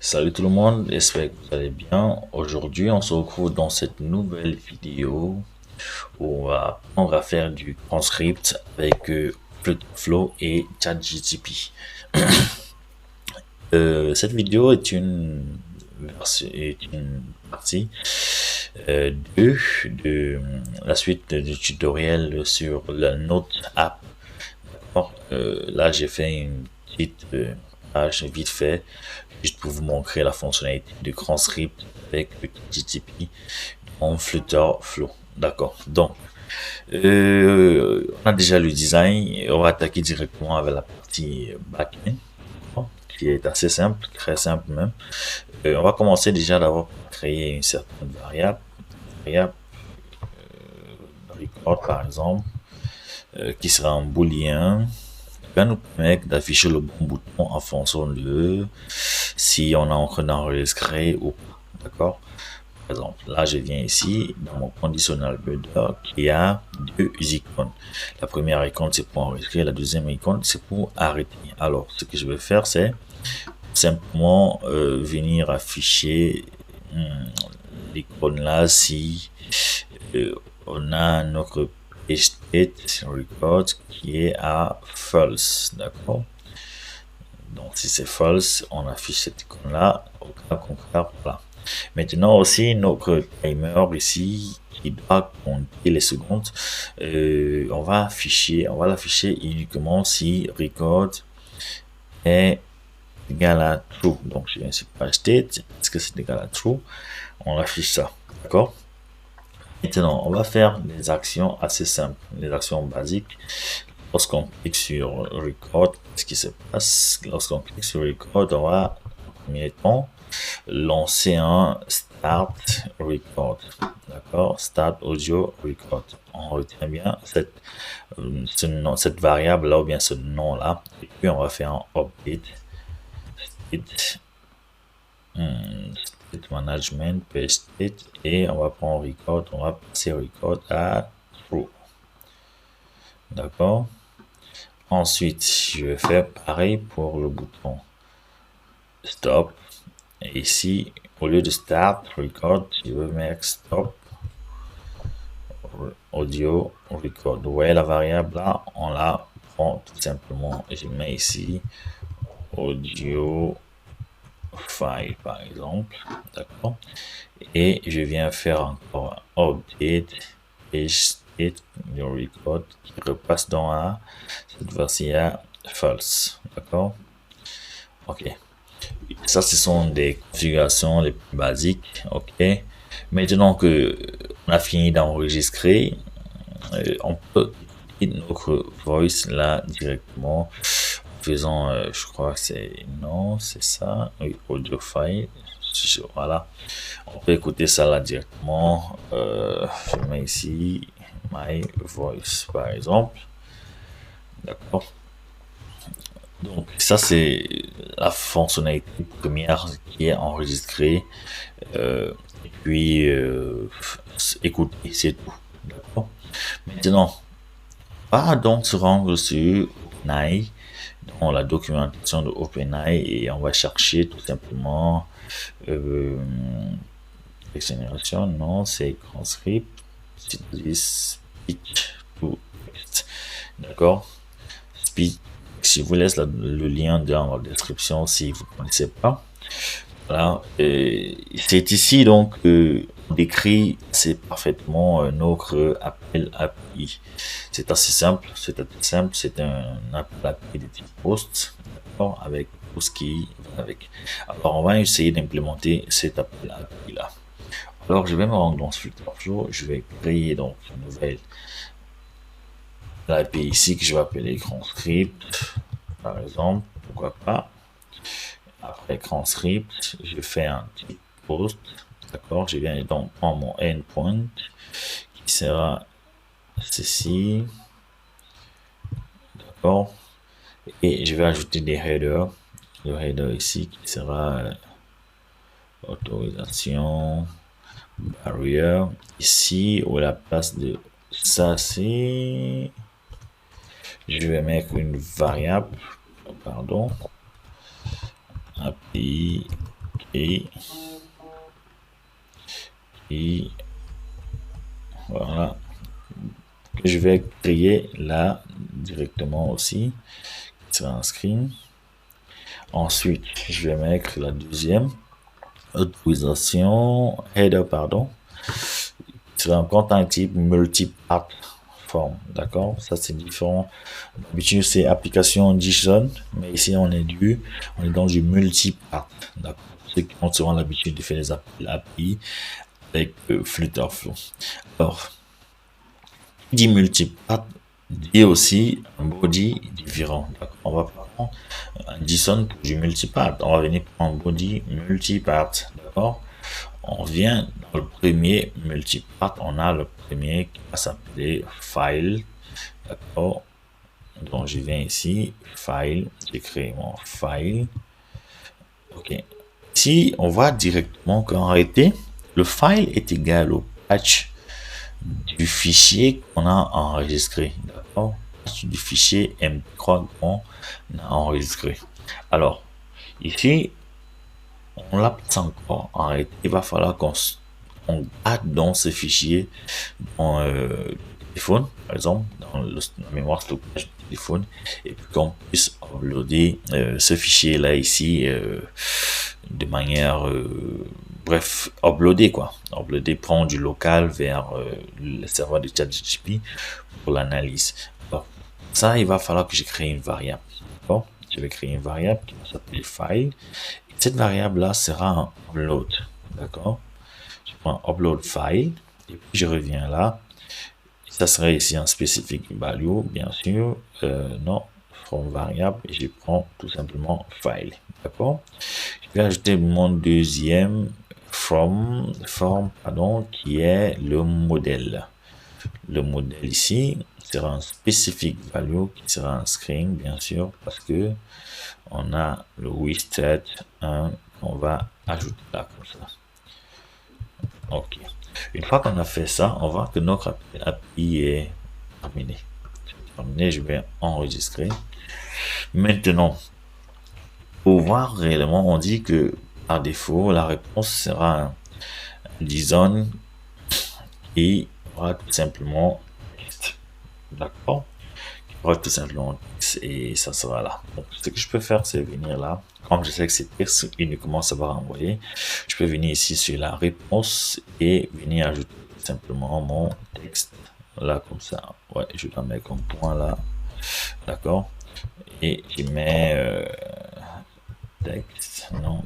Salut tout le monde, j'espère que vous allez bien. Aujourd'hui, on se retrouve dans cette nouvelle vidéo où on va apprendre à faire du transcript avec Flow et ChatGPT. Cette vidéo est une partie 2 de la suite du tutoriel sur la Note app. Bon, là, j'ai fait une petite page vite fait, juste pour vous montrer la fonctionnalité de transcript avec le GTP en Flutter Flow. D'accord. Donc, on a déjà le design et on va attaquer directement avec la partie backend, qui est assez simple, très simple même. On va commencer déjà d'abord par créer une certaine variable record par exemple, qui sera un booléen va nous permettre d'afficher le bon bouton en fonction de si on est en train d'enregistrer ou pas. D'accord? Par exemple, là, je viens ici dans mon conditional builder qui a deux icônes. La première icône, c'est pour enregistrer. La deuxième icône, c'est pour arrêter. Alors, ce que je vais faire, c'est simplement venir afficher l'icône là si on a notre state record qui est à false, d'accord. Donc si c'est false, on affiche cette icône là. Au cas contraire, voilà. Maintenant aussi notre timer ici qui doit compter les secondes, on va l'afficher uniquement si record est égal à true. Donc je viens ici par state, est-ce que c'est égal à true, on affiche ça, d'accord. Maintenant, on va faire des actions assez simples, des actions basiques. Lorsqu'on clique sur Record, ce qui se passe, lorsqu'on clique sur Record, on va, en premier temps, lancer un Start Record. D'accord? Start Audio Record. On retient bien cette variable-là, ou bien ce nom-là. Et puis, on va faire un update. State management, page state, et on va prendre record, on va passer record à true. D'accord. Ensuite, je vais faire pareil pour le bouton stop. Et ici, au lieu de start record, je vais mettre stop audio record. Vous voyez la variable là, on la prend tout simplement. Je mets ici audio file par exemple, d'accord, et je viens faire encore un update page state record qui repasse dans la cette fois-ci à false, d'accord. Ok, ça ce sont des configurations les plus basiques. Ok, maintenant que on a fini d'enregistrer, on peut écouter notre voice là directement en faisant je crois que c'est non, c'est ça, oui, audio file. Voilà, on peut écouter ça là directement. Je mets ici my voice par exemple, d'accord. Donc ça c'est la fonctionnalité première qui est enregistrée, et puis écouter, c'est tout, d'accord. Maintenant on va donc se rendre sur OpenAI, dans la documentation de OpenAI, et on va chercher tout simplement génération, non, c'est transcript, speech to text, d'accord. Speech, je vous laisse le lien dans la description si vous ne connaissez pas. Voilà, c'est ici donc décrit c'est parfaitement notre appel API. C'est assez simple, c'est un appel API de type post, d'accord, avec tout ce qui va avec. Alors on va essayer d'implémenter cet appel API là. Alors je vais me rendre dans Flutter Flow, je vais créer donc une nouvelle API ici que je vais appeler transcript par exemple, pourquoi pas. Après transcript, je fais un type post, d'accord, je viens donc prendre mon endpoint qui sera ceci, d'accord, et je vais ajouter des headers, le header ici qui sera autorisation barrière, ici où la place de ça c'est, je vais mettre une variable, pardon, API et voilà, je vais créer là directement aussi, qui sera un screen. Ensuite, je vais mettre la deuxième autorisation header, pardon, c'est un content type multi-part form, d'accord? Ça c'est différent. D'habitude c'est application JSON, mais ici on est dans du multi-part, d'accord? Ceux qui ont souvent l'habitude de faire les API avec Flutterflow. Alors, dit multi-part dit aussi un body différent. On va prendre un JSON pour du multi-part. On va venir prendre un body multi-part, d'accord? On vient dans le premier multipart, on a le premier qui va s'appeler file, d'accord? Donc je viens ici, file, j'ai créé mon file. Ok. Ici, on voit directement qu'en réalité, le file est égal au patch du fichier qu'on a enregistré, d'accord? Du fichier MP3 qu'on a enregistré. Alors, ici, on l'a pas encore. En réalité, il va falloir qu'on garde dans ce fichier dans le téléphone, par exemple, dans la mémoire stockage du téléphone, et puis qu'on puisse uploader ce fichier-là ici de manière, bref, uploader quoi. Uploader, prendre du local vers le serveur de ChatGPT pour l'analyse. Alors, ça, il va falloir que je crée une variable. D'accord? Je vais créer une variable qui va s'appeler file. Cette variable-là sera un upload, d'accord? Je prends upload file, et puis je reviens là. Ça serait ici un specific value, bien sûr. Non, from variable, et je prends tout simplement file, d'accord? Je vais ajouter mon deuxième form, pardon, qui est le modèle. Le modèle ici sera un specific value, qui sera un string, bien sûr, parce que on a le widget 1 qu'on va ajouter là comme ça. Ok. Une fois qu'on a fait ça, on voit que notre API est terminé. Je vais enregistrer. Maintenant, pour voir réellement, on dit que par défaut, la réponse sera un JSON et aura tout simplement texte. D'accord? Tout simplement et ça sera là. Donc, ce que je peux faire, c'est venir là. Comme je sais que c'est texte uniquement, ça va renvoyer. Je peux venir ici sur la réponse et venir ajouter simplement mon texte là comme ça. Ouais, je dois mettre comme point là. D'accord. Et je mets texte. Non,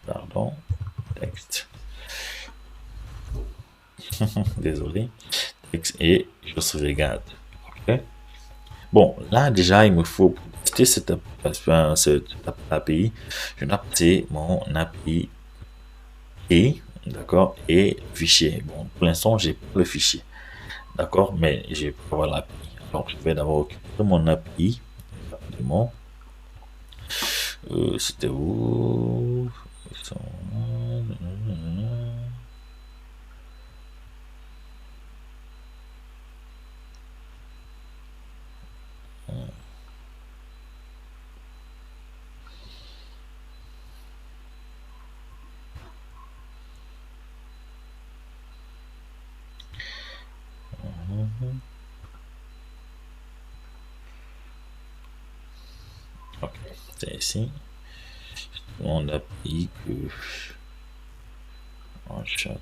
pardon, texte. Désolé. Texte et je sauvegarde. Ok. Bon, là déjà, il me faut pour tester cette API, je dois passer mon API et, d'accord, et fichier. Bon, pour l'instant, j'ai pas le fichier, d'accord, mais j'ai pas avoir l'API. Alors, je vais d'abord occuper mon API. C'était où? Ok, c'est ici. On a pris que en chat.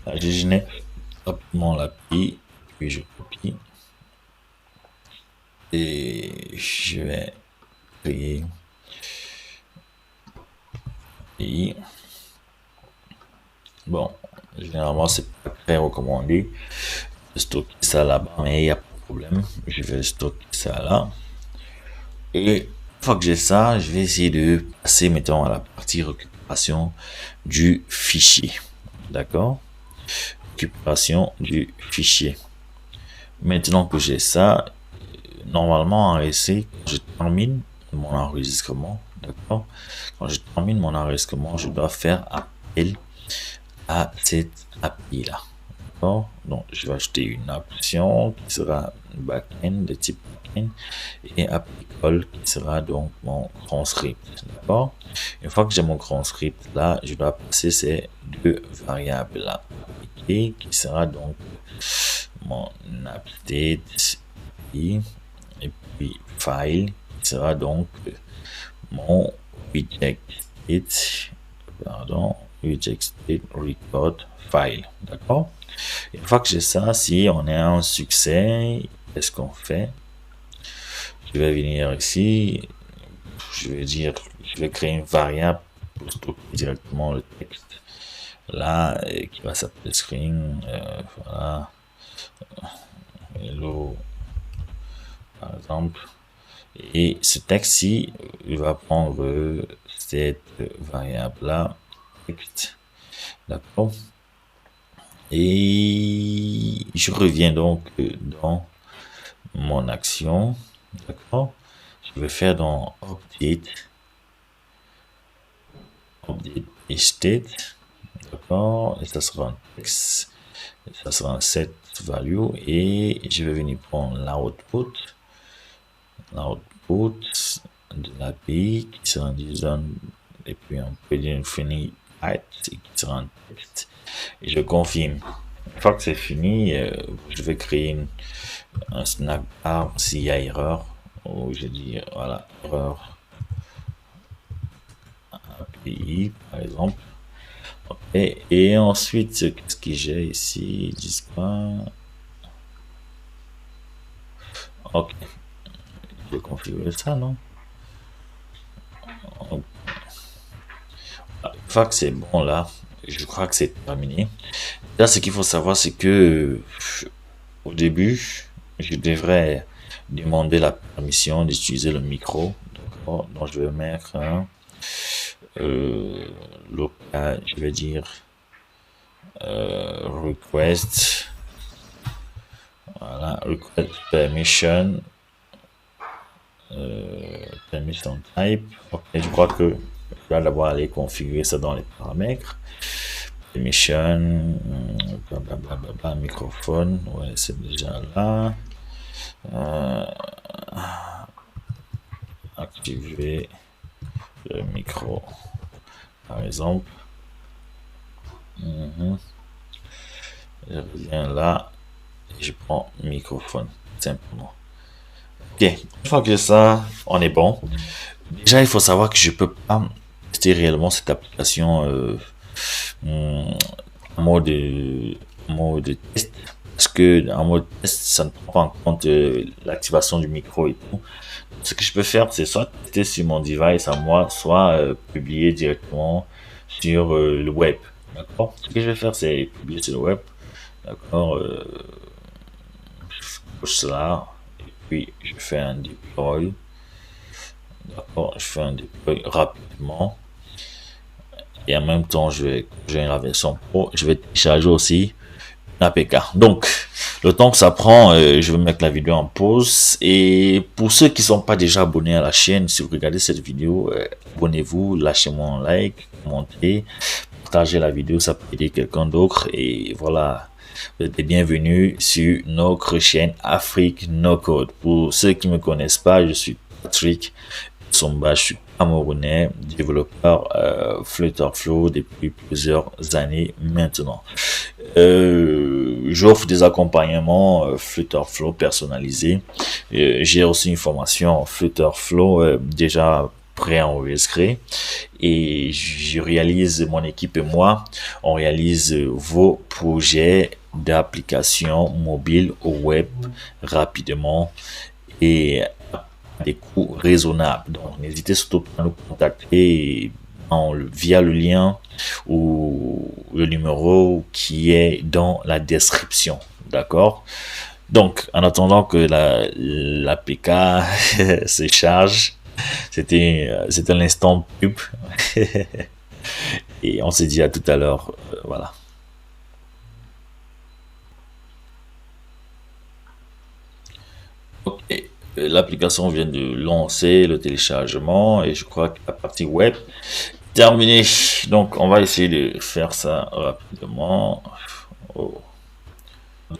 Là, je génère rapidement l'API, puis je copie et je vais créer et bon, généralement c'est pas très recommandé de stocker ça là-bas, mais il n'y a pas de problème. Je vais stocker ça là et une fois que j'ai ça, je vais essayer de passer mettons à la partie récupération du fichier, d'accord? Récupération du fichier. Maintenant que j'ai ça, normalement en RC, quand je termine mon enregistrement, d'accord? Quand je termine mon enregistrement, je dois faire appel à cette API là. D'accord? Donc, je vais ajouter une option qui sera backend de type backend et API call qui sera donc mon grand script. D'accord? Une fois que j'ai mon grand script là, je dois passer ces deux variables là. Et qui sera donc mon update et puis file qui sera donc mon rejected record file. D'accord? Une fois que j'ai ça, si on est un succès, qu'est-ce qu'on fait? Je vais venir ici, je vais créer une variable pour stocker directement le texte là qui va s'appeler string, voilà, hello par exemple, et ce texte-ci il va prendre cette variable là texte, d'accord, et je reviens donc dans mon action, d'accord, je vais faire dans update et state, d'accord, et ça sera un texte, ça sera un set value, et je vais venir prendre l'output de l'API qui sera un design, et puis on peut dire infinite height qui sera un texte, et je confirme. Une fois que c'est fini, je vais créer un snack bar s'il y a erreur, ou je dis voilà, erreur API par exemple. Okay. Et ensuite, qu'est-ce que j'ai ici? Ok, je vais configurer ça, non? Une fois que c'est bon là, je crois que c'est terminé. Là, ce qu'il faut savoir, c'est que au début, je devrais demander la permission d'utiliser le micro. Donc je vais mettre un local, je vais dire request, voilà, request permission, permission type. Ok, je crois que je vais d'abord aller configurer ça dans les paramètres. Permission, blablabla, microphone, ouais, c'est déjà là. Activer le micro, par exemple. Je reviens là et je prends microphone, simplement. Ok, une fois que ça, on est bon. Déjà, il faut savoir que je peux pas tester réellement cette application en mode test, parce que en mode test, ça ne prend pas en compte l'activation du micro et tout. Ce que je peux faire, c'est soit tester sur mon device à moi, soit publier directement sur le web. D'accord. Ce que je vais faire, c'est publier sur le web. D'accord. Je coche cela et puis je fais un deploy. D'accord. Je fais un deploy rapidement. Et en même temps, j'ai la version pro. Je vais télécharger aussi APK. Donc, le temps que ça prend, je vais mettre la vidéo en pause. Et pour ceux qui sont pas déjà abonnés à la chaîne, si vous regardez cette vidéo, abonnez-vous, lâchez-moi un like, commentez, partagez la vidéo, ça peut aider quelqu'un d'autre. Et voilà, vous êtes les bienvenus sur notre chaîne Afrique No Code. Pour ceux qui me connaissent pas, je suis Patrick Somba, je suis camerounais, développeur Flutterflow depuis plusieurs années maintenant. J'offre des accompagnements Flutterflow personnalisés. J'ai aussi une formation Flutterflow déjà préenregistrée, et je réalise, mon équipe et moi, on réalise vos projets d'application mobile au web rapidement et des coûts raisonnables. Donc n'hésitez surtout pas à nous contacter via le lien ou le numéro qui est dans la description. D'accord? Donc en attendant que l'APK se charge, c'était l'instant pub. Et on se dit à tout à l'heure. Voilà. Ok. L'application vient de lancer le téléchargement et je crois que la partie web terminé. Donc, on va essayer de faire ça rapidement. Oh.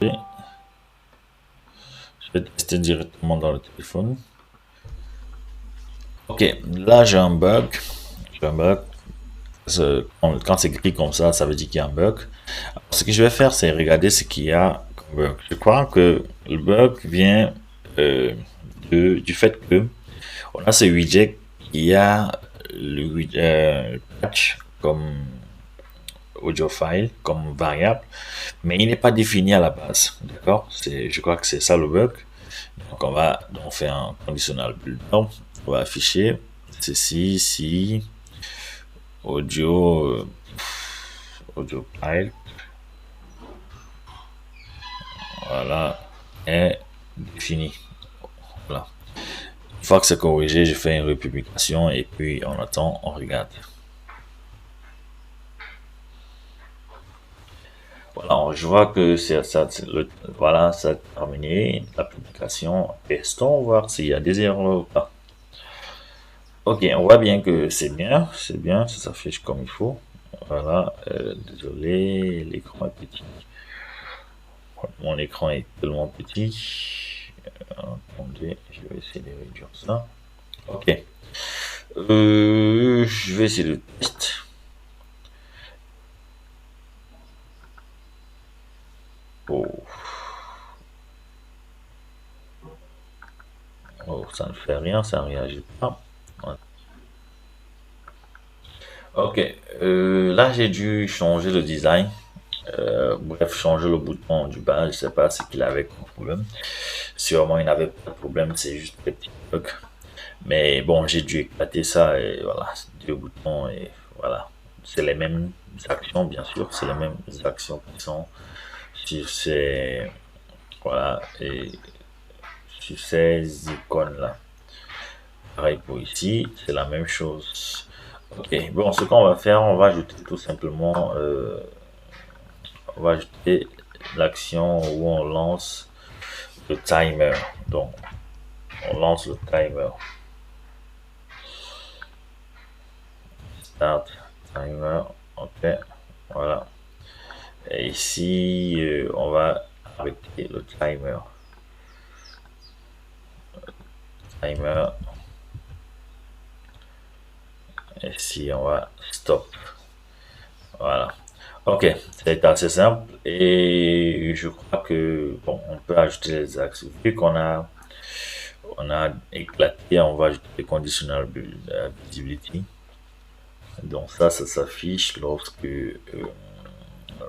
Je vais tester directement dans le téléphone. Ok, là j'ai un bug. J'ai un bug. Quand c'est gris comme ça veut dire qu'il y a un bug. Alors, ce que je vais faire, c'est regarder ce qu'il y a comme bug. Je crois que le bug vient du fait que on a ce widget, il y a le patch comme audio file, comme variable, mais il n'est pas défini à la base. D'accord? Je crois que c'est ça le bug. Donc on fait un conditional builder. On va afficher ceci, si audio file, voilà, est défini. Voilà. Une fois que c'est corrigé, je fais une republication et puis on attend, on regarde. Voilà, je vois que voilà, ça a terminé la publication. Testons voir s'il y a des erreurs ou pas. Ok, on voit bien que c'est bien, ça s'affiche comme il faut. Voilà, désolé, l'écran est petit. Mon écran est tellement petit. Attendez, je vais essayer de réduire ça. Ok. Je vais essayer de tester. Oh. Oh, ça ne fait rien, ça ne réagit pas. Ouais. Ok, là j'ai dû changer le design. Bref, changer le bouton du bas, je sais pas ce qu'il avait comme problème. Sûrement il n'avait pas de problème, c'est juste des petits bugs. Mais bon, j'ai dû éclater ça et voilà, deux boutons et voilà. C'est les mêmes actions, bien sûr, c'est les mêmes actions qui sont sur ces, voilà, et sur ces icônes là. Pareil pour ici, c'est la même chose. Ok, bon, ce qu'on va faire, on va ajouter tout simplement, on va ajouter l'action où on lance le timer. Donc, on lance le timer. Start timer. Ok, voilà. Et ici, on va arrêter le timer. Timer. Et ici, on va stop. Voilà. Ok, c'est assez simple et je crois que bon, on peut ajouter les axes. Vu qu'on a éclaté, on va ajouter les conditional visibility. Donc ça s'affiche lorsque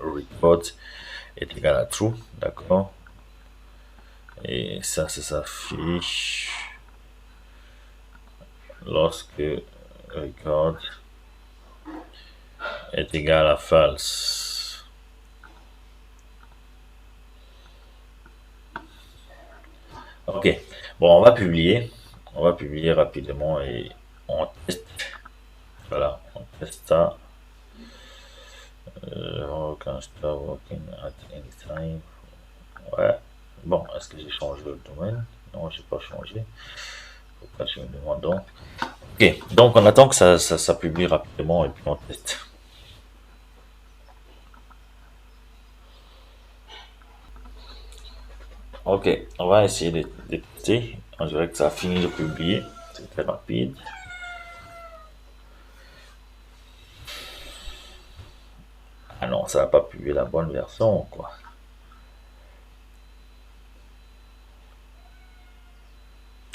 report est égal à true, d'accord. Et ça s'affiche lorsque record est égal à false. Ok, bon, on va publier rapidement et on teste. Voilà, on teste ça. Can start working at any time. Ouais. Bon, est-ce que j'ai changé le domaine? Non, j'ai pas changé. Pourquoi tu me demandes donc? Ok, donc on attend que ça publie rapidement et puis on teste. Ok, on va essayer de tester. On dirait que ça a fini de publier. C'est très rapide. Ah non, ça n'a pas publié la bonne version, quoi.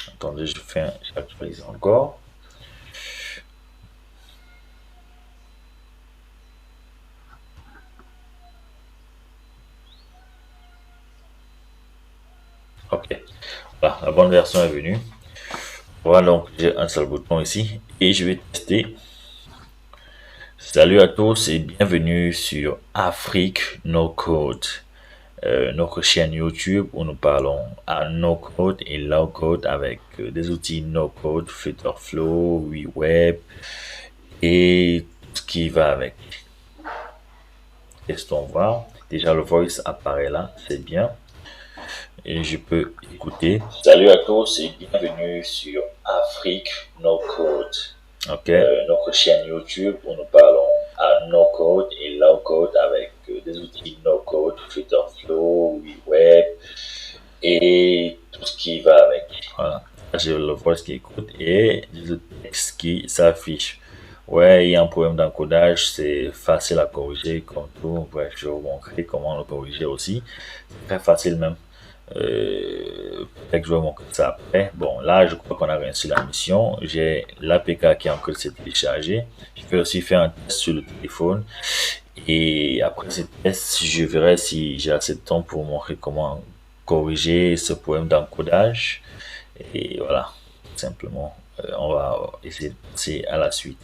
Attendez, j'actualise encore. Ok, voilà, la bonne version est venue. Voilà, donc j'ai un seul bouton ici et je vais tester. Salut à tous et bienvenue sur Afrique No Code, notre chaîne YouTube où nous parlons à No Code et Low Code avec des outils No Code, Flutterflow, WeWeb et tout ce qui va avec. Testons voir. Déjà le voice apparaît là, c'est bien. Et je peux écouter. Salut à tous et bienvenue sur Afrique No Code. Ok, notre chaîne YouTube où nous parlons à no code et low code avec des outils no code, Flow, web et tout ce qui va avec. Voilà. J'ai le voice qui écoute et le texte qui s'affiche. Ouais, il y a un problème d'encodage, c'est facile à corriger comme tout. Bref, je vais vous montrer comment le corriger aussi. C'est très facile même. Peut-être que je vais vous montrer ça après. Bon, là, je crois qu'on a réussi la mission. J'ai l'APK qui est en train de se télécharger. Je vais aussi faire un test sur le téléphone. Et après ce test, je verrai si j'ai assez de temps pour vous montrer comment corriger ce problème d'encodage. Et voilà, simplement, on va essayer de passer à la suite.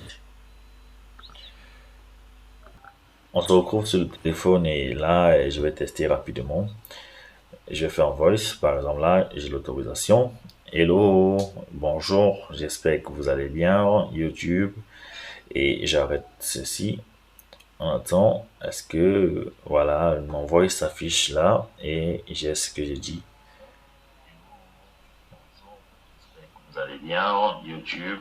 On se retrouve sur le téléphone et là, je vais tester rapidement. Je vais faire un voice, par exemple là, j'ai l'autorisation. Hello, bonjour, j'espère que vous allez bien, YouTube. Et j'arrête ceci. En attendant, est-ce que, voilà, mon voice s'affiche là et j'ai ce que j'ai dit. Vous allez bien, YouTube.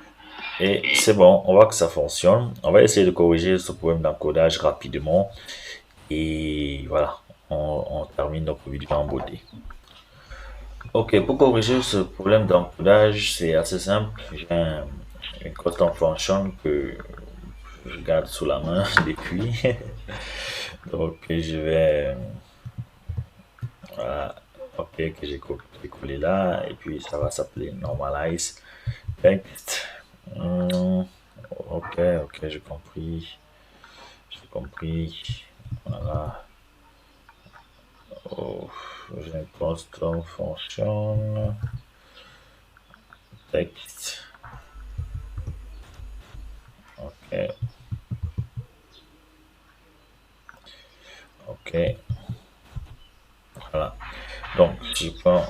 Et c'est bon, on voit que ça fonctionne. On va essayer de corriger ce problème d'encodage rapidement. Et voilà, on termine notre vidéo en beauté. Ok, pour corriger ce problème d'encodage, c'est assez simple. J'ai une custom function que je garde sous la main depuis. Donc je vais, voilà, ok, que j'ai collé là, et puis ça va s'appeler normalize text. Ok, ok, j'ai compris. J'ai compris. Voilà. Oh, j'ai une custom function text. Ok, ok. Voilà. Donc, je prends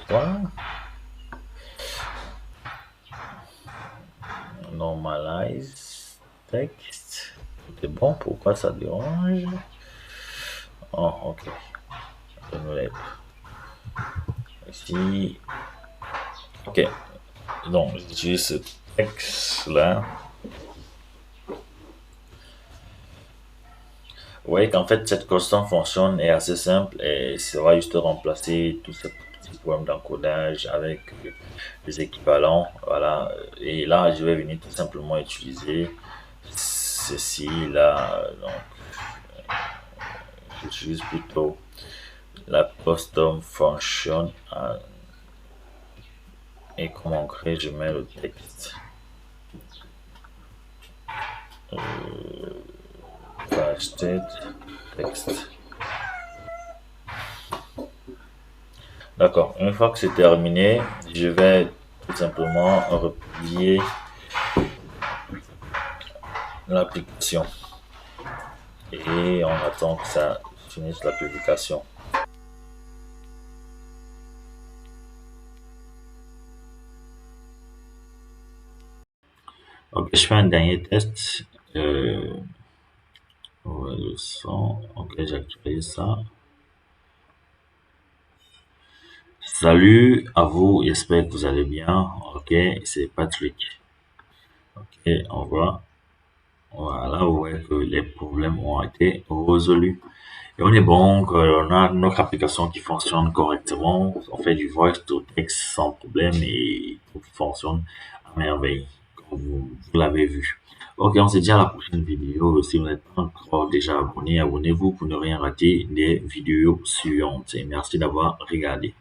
voilà. Normalize text. C'est bon, pourquoi ça dérange? Oh, ok. Je me lève. Ici. Ok. Donc, j'utilise ce texte là. Vous voyez qu'en fait, cette constant fonctionne est assez simple et ça va juste remplacer tous ces petits problèmes d'encodage avec les équivalents. Voilà. Et là, je vais venir tout simplement utiliser ceci là. Donc, j'utilise plutôt la custom function et comme ancré, je mets le texte. State text. D'accord. Une fois que c'est terminé, je vais tout simplement replier l'application et on attend que ça finisse la publication. Ok, je fais un dernier test. Ouais, le son. Ok, j'actualise ça. Salut à vous, j'espère que vous allez bien. Ok, c'est Patrick. Ok, au revoir. Voilà, vous voyez que les problèmes ont été résolus. Et on est bon, on a notre application qui fonctionne correctement. On fait du voice to text sans problème et tout fonctionne à merveille, comme vous l'avez vu. Ok, on se dit à la prochaine vidéo. Si vous n'êtes pas encore déjà abonné, abonnez-vous pour ne rien rater des vidéos suivantes. Et merci d'avoir regardé.